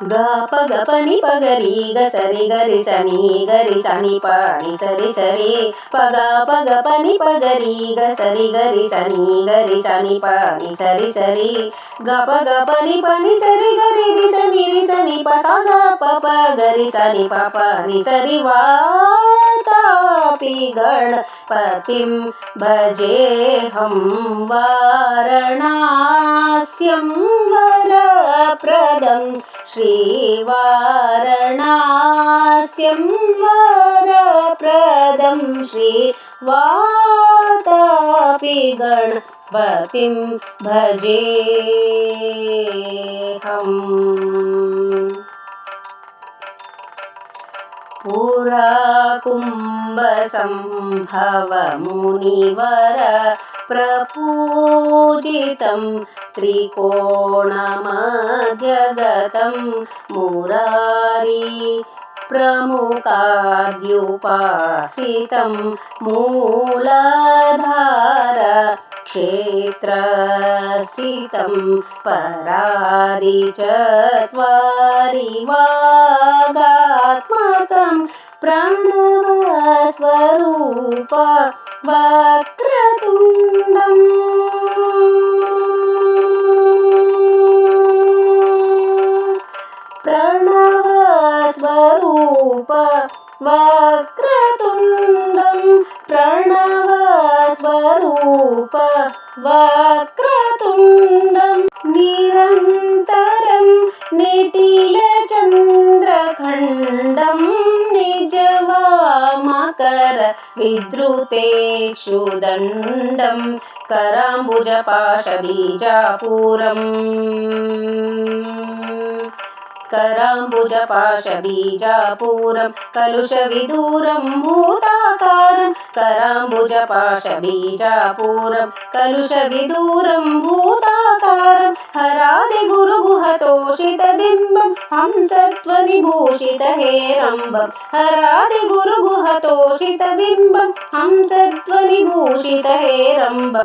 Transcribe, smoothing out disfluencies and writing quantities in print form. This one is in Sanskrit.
ग प ग प नि प ग रि ग स रि ग रि स नि ग रि स नि प नि स रि स रि प ग प नि प ग रि ग स रि ग रि स नि ग रि स नि प नि स रि स रि ग प नि स रि ग रि रि स नि प सा सा प ग रि स नि प नि स रि वातापि गणपतिं भजेऽहं वारणास्यं वरप्रदं श्रीवारणास्यं वरप्रदं श्रीवातापि गणपतिं भजेऽहम्। पुरा कुम्भसम्भवमुनिवर प्रपूजितं त्रिकोणमध्यगतं मुरारी प्रमुखाद्युपासितं मूलाधार क्षेत्रस्थितं परारि चत्वारि वागात्मकं प्रणवस्वरूप वक्रतुण्डम् प्रणवस्वरूप वक्रतुण्डं प्रणवस्वरूप वक्रतुण्डं निरन्तरं निटिलचन्द्रखण्डं निजवामकर विद्रुतेक्षुदण्डं कराम्बुजपाशबीजापूरम् कराम्बुजपाशबीजापूरं कलुषविदूरं भूताकारं कराम्बुजपाशबीजापूरं कलुषविदूरं भूताकारं हरादिगुरुगुहतोषितबिम्बं हंसध्वनिभूषितहेरम्बं हरादिगुरुगुहतोषितबिम्बं हंसध्वनिभूषितहेरम्बम्।